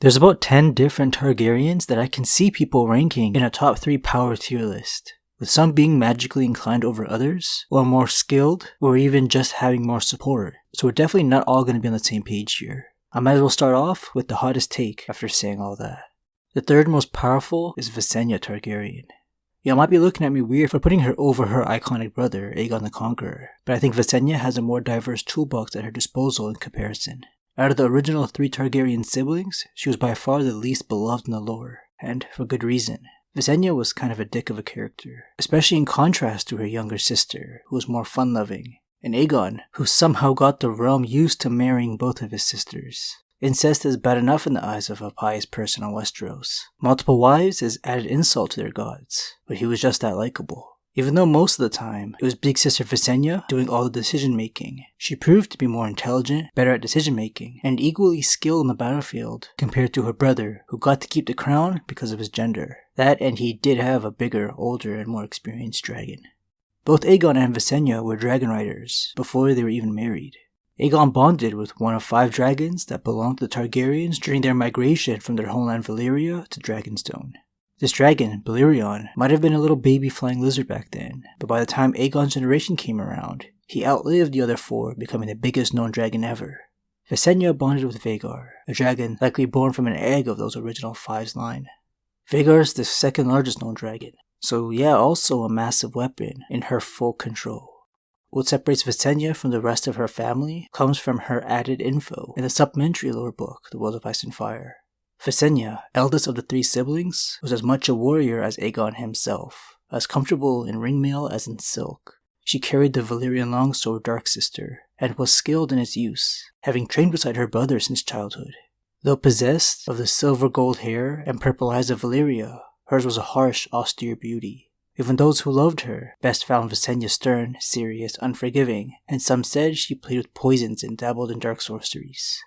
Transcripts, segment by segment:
There's about 10 different Targaryens that I can see people ranking in a top 3 power tier list, with some being magically inclined over others, or more skilled, or even just having more support, so we're definitely not all going to be on the same page here. I might as well start off with the hottest take after saying all that. The third most powerful is Visenya Targaryen. Y'all might be looking at me weird for putting her over her iconic brother, Aegon the Conqueror, but I think Visenya has a more diverse toolbox at her disposal in comparison. Out of the original 3 Targaryen siblings, she was by far the least beloved in the lore, and for good reason. Visenya was kind of a dick of a character, especially in contrast to her younger sister, who was more fun-loving, and Aegon, who somehow got the realm used to marrying both of his sisters. Incest is bad enough in the eyes of a pious person on Westeros. Multiple wives is added insult to their gods, but he was just that likable. Even though most of the time, it was big sister Visenya doing all the decision making, she proved to be more intelligent, better at decision making, and equally skilled on the battlefield compared to her brother, who got to keep the crown because of his gender. That, and he did have a bigger, older, and more experienced dragon. Both Aegon and Visenya were dragon riders before they were even married. Aegon bonded with one of 5 dragons that belonged to the Targaryens during their migration from their homeland Valyria to Dragonstone. This dragon, Balerion, might have been a little baby flying lizard back then, but by the time Aegon's generation came around, he outlived the other 4, becoming the biggest known dragon ever. Visenya bonded with Vhagar, a dragon likely born from an egg of those original 5's line. Vhagar's the second largest known dragon, so yeah, also a massive weapon in her full control. What separates Visenya from the rest of her family comes from her added info in the supplementary lore book, The World of Ice and Fire. Visenya, eldest of the 3 siblings, was as much a warrior as Aegon himself, as comfortable in ringmail as in silk. She carried the Valyrian longsword Darksister, and was skilled in its use, having trained beside her brother since childhood. Though possessed of the silver gold hair and purple eyes of Valyria, hers was a harsh, austere beauty. Even those who loved her best found Visenya stern, serious, unforgiving, and some said she played with poisons and dabbled in dark sorceries.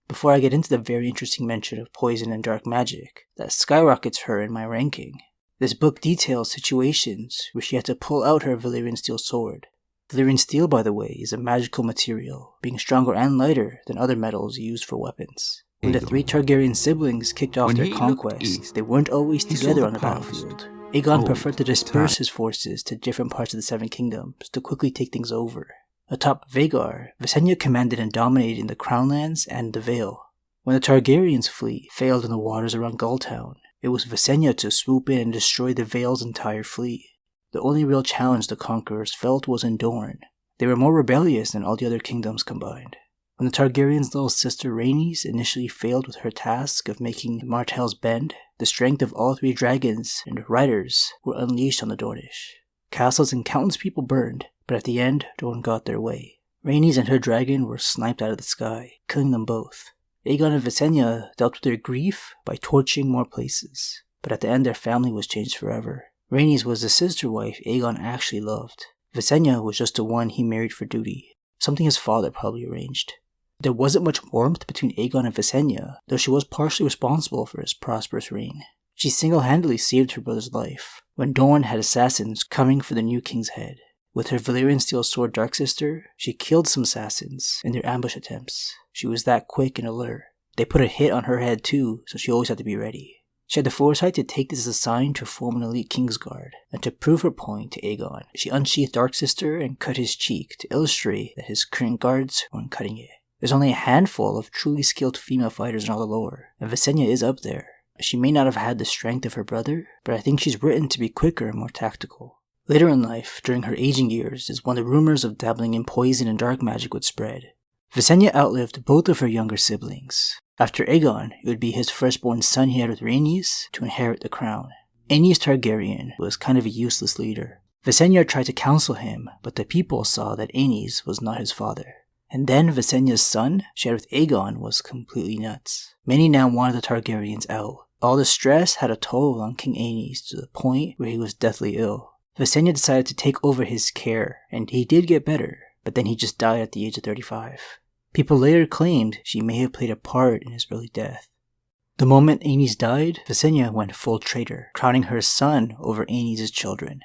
Before I get into the very interesting mention of poison and dark magic that skyrockets her in my ranking, this book details situations where she had to pull out her Valyrian steel sword. Valyrian steel, by the way, is a magical material, being stronger and lighter than other metals used for weapons. When the 3 Targaryen siblings kicked off their conquests, they weren't always together on the battlefield. Aegon preferred to disperse his forces to different parts of the 7 kingdoms to quickly take things over. Atop Vhagar, Visenya commanded and dominated in the Crownlands and the Vale. When the Targaryens' fleet failed in the waters around Gulltown, it was Visenya to swoop in and destroy the Vale's entire fleet. The only real challenge the conquerors felt was in Dorne. They were more rebellious than all the other kingdoms combined. When the Targaryens' little sister Rhaenys initially failed with her task of making the Martells bend, the strength of all 3 dragons and riders were unleashed on the Dornish. Castles and countless people burned, but at the end, Dorne got their way. Rhaenys and her dragon were sniped out of the sky, killing them both. Aegon and Visenya dealt with their grief by torching more places, but at the end their family was changed forever. Rhaenys was the sister wife Aegon actually loved. Visenya was just the one he married for duty, something his father probably arranged. There wasn't much warmth between Aegon and Visenya, though she was partially responsible for his prosperous reign. She single-handedly saved her brother's life, when Dorne had assassins coming for the new king's head. With her Valyrian steel sword Darksister, she killed some assassins in their ambush attempts. She was that quick and alert. They put a hit on her head too, so she always had to be ready. She had the foresight to take this as a sign to form an elite Kingsguard, and to prove her point to Aegon, she unsheathed Darksister and cut his cheek to illustrate that his current guards weren't cutting it. There's only a handful of truly skilled female fighters in all the lore, and Visenya is up there. She may not have had the strength of her brother, but I think she's written to be quicker and more tactical. Later in life, during her aging years, is when the rumors of dabbling in poison and dark magic would spread. Visenya outlived both of her younger siblings. After Aegon, it would be his firstborn son he had with Rhaenys to inherit the crown. Aenys Targaryen was kind of a useless leader. Visenya tried to counsel him, but the people saw that Aenys was not his father. And then Visenya's son, shared with Aegon, was completely nuts. Many now wanted the Targaryens out. All the stress had a toll on King Aenys to the point where he was deathly ill. Visenya decided to take over his care, and he did get better, but then he just died at the age of 35. People later claimed she may have played a part in his early death. The moment Aenys died, Visenya went full traitor, crowning her son over Aenys' children.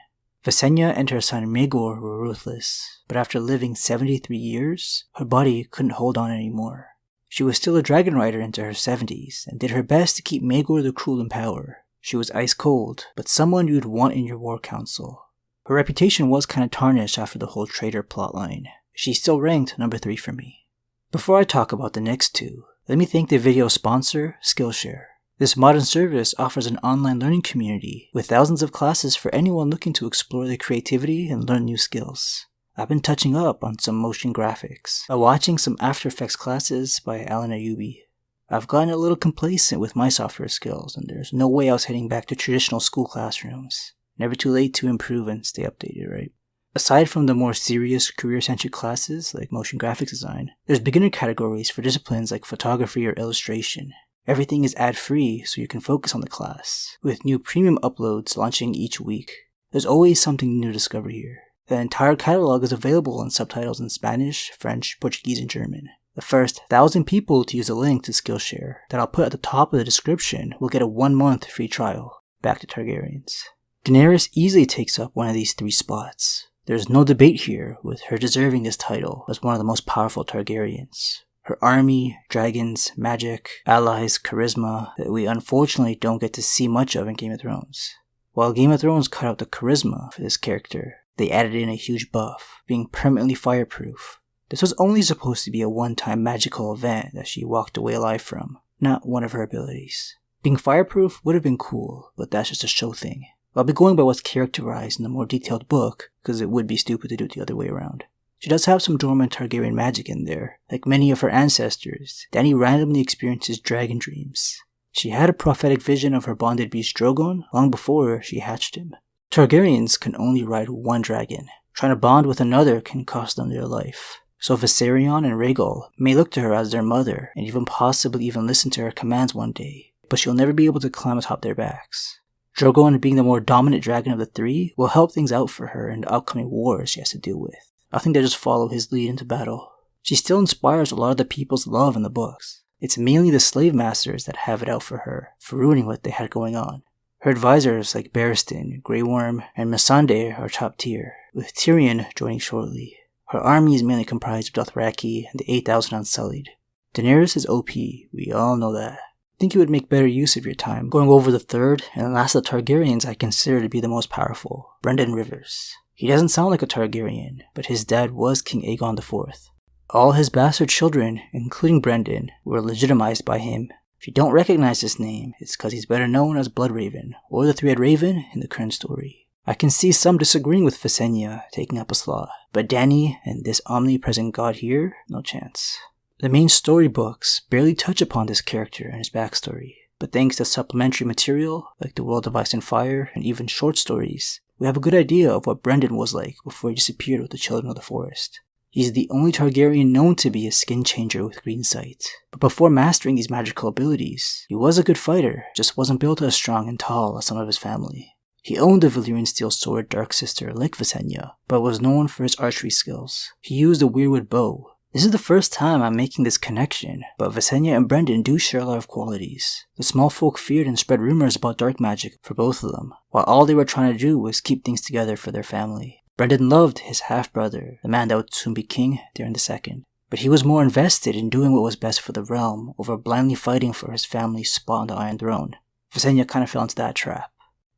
Visenya and her son Maegor were ruthless, but after living 73 years, her body couldn't hold on anymore. She was still a dragon rider into her 70s and did her best to keep Maegor the Cruel in power. She was ice cold, but someone you'd want in your war council. Her reputation was kinda tarnished after the whole traitor plotline. She still ranked number 3 for me. Before I talk about the next two, let me thank the video sponsor, Skillshare. This modern service offers an online learning community with thousands of classes for anyone looking to explore their creativity and learn new skills. I've been touching up on some motion graphics by watching some After Effects classes by Alan Ayubi. I've gotten a little complacent with my software skills, and there's no way I was heading back to traditional school classrooms. Never too late to improve and stay updated, right? Aside from the more serious career-centric classes like motion graphics design, there's beginner categories for disciplines like photography or illustration. Everything is ad-free so you can focus on the class, with new premium uploads launching each week. There's always something new to discover here. The entire catalog is available in subtitles in Spanish, French, Portuguese, and German. The first 1,000 people to use a link to Skillshare that I'll put at the top of the description will get a 1-month free trial. Back to Targaryens. Daenerys easily takes up one of these 3 spots. There's no debate here with her deserving this title as one of the most powerful Targaryens. Her army, dragons, magic, allies, charisma that we unfortunately don't get to see much of in Game of Thrones. While Game of Thrones cut out the charisma for this character, they added in a huge buff, being permanently fireproof. This was only supposed to be a one-time magical event that she walked away alive from, not one of her abilities. Being fireproof would have been cool, but that's just a show thing. I'll be going by what's characterized in the more detailed book, because it would be stupid to do it the other way around. She does have some dormant Targaryen magic in there. Like many of her ancestors, Dany randomly experiences dragon dreams. She had a prophetic vision of her bonded beast Drogon long before she hatched him. Targaryens can only ride one dragon. Trying to bond with another can cost them their life. So Viserion and Rhaegal may look to her as their mother and even possibly listen to her commands one day, but she'll never be able to climb atop their backs. Drogon, being the more dominant dragon of the 3, will help things out for her in the upcoming wars she has to deal with. I think they'll just follow his lead into battle. She still inspires a lot of the people's love in the books. It's mainly the slave masters that have it out for her, for ruining what they had going on. Her advisors like Barristan, Grey Worm, and Missandei are top tier, with Tyrion joining shortly. Her army is mainly comprised of Dothraki and the 8,000 Unsullied. Daenerys is OP, we all know that. I think you would make better use of your time going over the third and last of the Targaryens I consider to be the most powerful, Brynden Rivers. He doesn't sound like a Targaryen, but his dad was King Aegon IV. All his bastard children, including Brynden, were legitimized by him. If you don't recognize his name, it's because he's better known as Bloodraven, or the Three-Eyed Raven in the current story. I can see some disagreeing with Visenya taking up a slot, but Dany and this omnipresent god here, no chance. The main storybooks barely touch upon this character and his backstory, but thanks to supplementary material like The World of Ice and Fire and even short stories, we have a good idea of what Brynden was like before he disappeared with the Children of the Forest. He's the only Targaryen known to be a skin changer with green sight, but before mastering these magical abilities, he was a good fighter, just wasn't built as strong and tall as some of his family. He owned the Valyrian steel sword Dark Sister like Visenya, but was known for his archery skills. He used a weirwood bow. This is the first time I'm making this connection, but Visenya and Brynden do share a lot of qualities. The small folk feared and spread rumors about dark magic for both of them, while all they were trying to do was keep things together for their family. Brynden loved his half-brother, the man that would soon be king, Daeron II, but he was more invested in doing what was best for the realm over blindly fighting for his family's spot on the Iron Throne. Visenya kind of fell into that trap.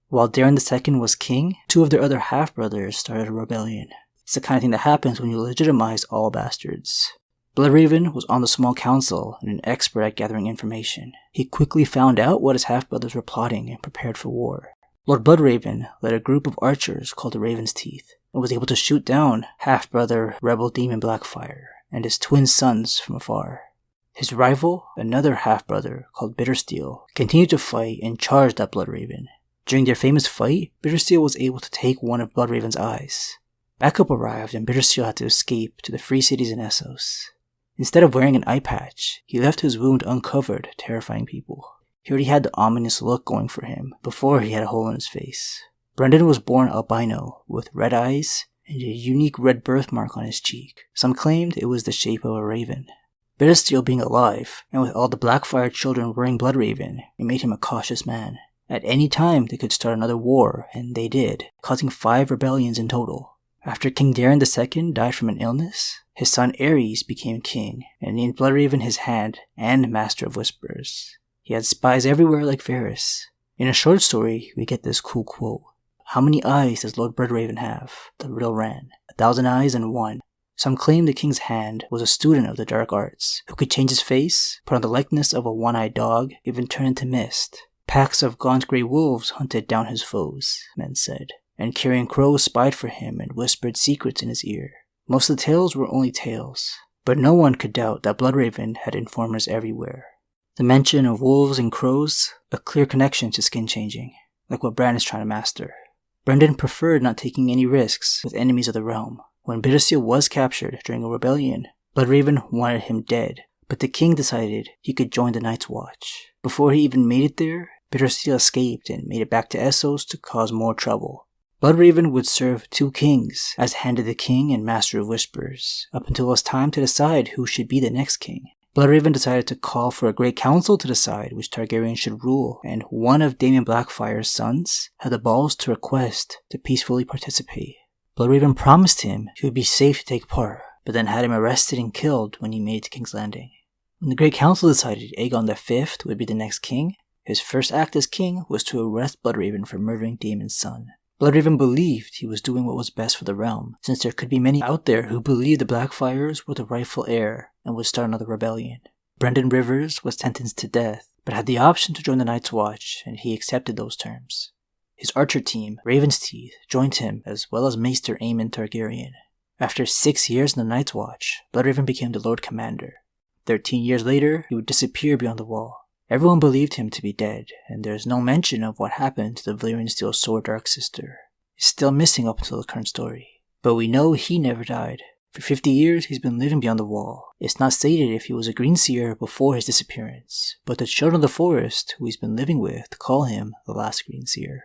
While Daeron II was king, 2 of their other half-brothers started a rebellion. It's the kind of thing that happens when you legitimize all bastards. Bloodraven was on the small council and an expert at gathering information. He quickly found out what his half-brothers were plotting and prepared for war. Lord Bloodraven led a group of archers called the Raven's Teeth and was able to shoot down half-brother rebel demon Blackfire and his twin sons from afar. His rival, another half-brother called Bittersteel, continued to fight and charged at Bloodraven. During their famous fight, Bittersteel was able to take one of Bloodraven's eyes. Backup arrived and Bittersteel had to escape to the free cities in Essos. Instead of wearing an eye patch, he left his wound uncovered, terrifying people. He already had the ominous look going for him before he had a hole in his face. Brynden was born albino, with red eyes and a unique red birthmark on his cheek. Some claimed it was the shape of a raven. Bittersteel being alive, and with all the Blackfire children wearing Bloodraven, it made him a cautious man. At any time they could start another war, and they did, causing 5 rebellions in total. After King Daeron II died from an illness, his son Aerys became king and named Bloodraven his hand and Master of Whispers. He had spies everywhere like Varys. In a short story, we get this cool quote. "How many eyes does Lord Bloodraven have?" The riddle ran, 1,000 eyes and 1. Some claim the king's hand was a student of the dark arts, who could change his face, put on the likeness of a one-eyed dog, even turn into mist. Packs of gaunt grey wolves hunted down his foes, men said, and carrion crows spied for him and whispered secrets in his ear. Most of the tales were only tales, but no one could doubt that Bloodraven had informers everywhere. The mention of wolves and crows, a clear connection to skin changing, like what Bran is trying to master. Brynden preferred not taking any risks with enemies of the realm. When Bittersteel was captured during a rebellion, Bloodraven wanted him dead, but the king decided he could join the Night's Watch. Before he even made it there, Bittersteel escaped and made it back to Essos to cause more trouble. Bloodraven would serve 2 kings as Hand of the King and Master of Whispers, up until it was time to decide who should be the next king. Bloodraven decided to call for a great council to decide which Targaryen should rule, and one of Daemon Blackfire's sons had the balls to request to peacefully participate. Bloodraven promised him he would be safe to take part, but then had him arrested and killed when he made it to King's Landing. When the Great Council decided Aegon V would be the next king, his first act as king was to arrest Bloodraven for murdering Daemon's son. Bloodraven believed he was doing what was best for the realm, since there could be many out there who believed the Blackfires were the rightful heir and would start another rebellion. Brynden Rivers was sentenced to death, but had the option to join the Night's Watch, and he accepted those terms. His archer team, Raven's Teeth, joined him, as well as Maester Aemon Targaryen. After 6 years in the Night's Watch, Bloodraven became the Lord Commander. 13 years later, he would disappear beyond the wall. Everyone believed him to be dead, and there is no mention of what happened to the Valyrian Steel Sword Dark Sister. It's still missing up until the current story. But we know he never died. For 50 years, he's been living beyond the wall. It's not stated if he was a Green Seer before his disappearance, but the children of the forest, who he's been living with, call him the last Green Seer.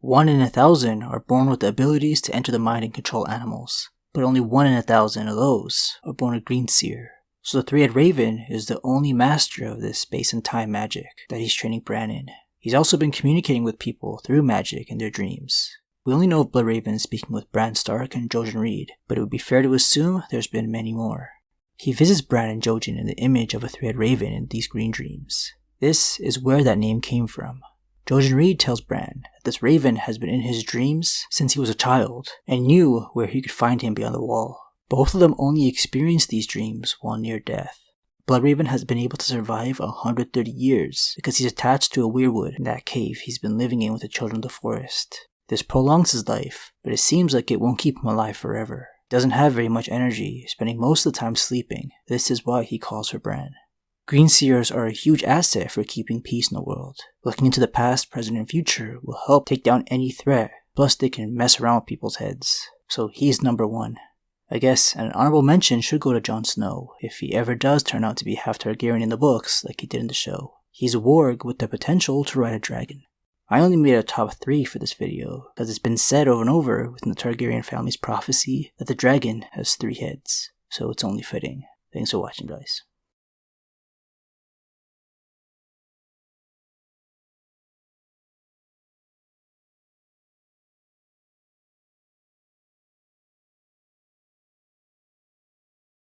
1 in 1,000 are born with the abilities to enter the mind and control animals, but only 1 in 1,000 of those are born a Green Seer. So the Three-Eyed Raven is the only master of this space and time magic that he's training Bran in. He's also been communicating with people through magic in their dreams. We only know of Bloodraven speaking with Bran Stark and Jojen Reed, but it would be fair to assume there's been many more. He visits Bran and Jojen in the image of a Three-Eyed Raven in these green dreams. This is where that name came from. Jojen Reed tells Bran that this raven has been in his dreams since he was a child, and knew where he could find him beyond the wall. Both of them only experienced these dreams while near death. Bloodraven has been able to survive 130 years because he's attached to a weirwood in that cave he's been living in with the children of the forest. This prolongs his life, but it seems like it won't keep him alive forever. He doesn't have very much energy, spending most of the time sleeping. This is why he calls for Bran. Green Seers are a huge asset for keeping peace in the world. Looking into the past, present, and future will help take down any threat, plus they can mess around with people's heads. So he's number 1. I guess an honorable mention should go to Jon Snow, if he ever does turn out to be half Targaryen in the books like he did in the show. He's a warg with the potential to ride a dragon. I only made a top 3 for this video, because it's been said over and over within the Targaryen family's prophecy that the dragon has 3 heads, so it's only fitting. Thanks for watching, guys.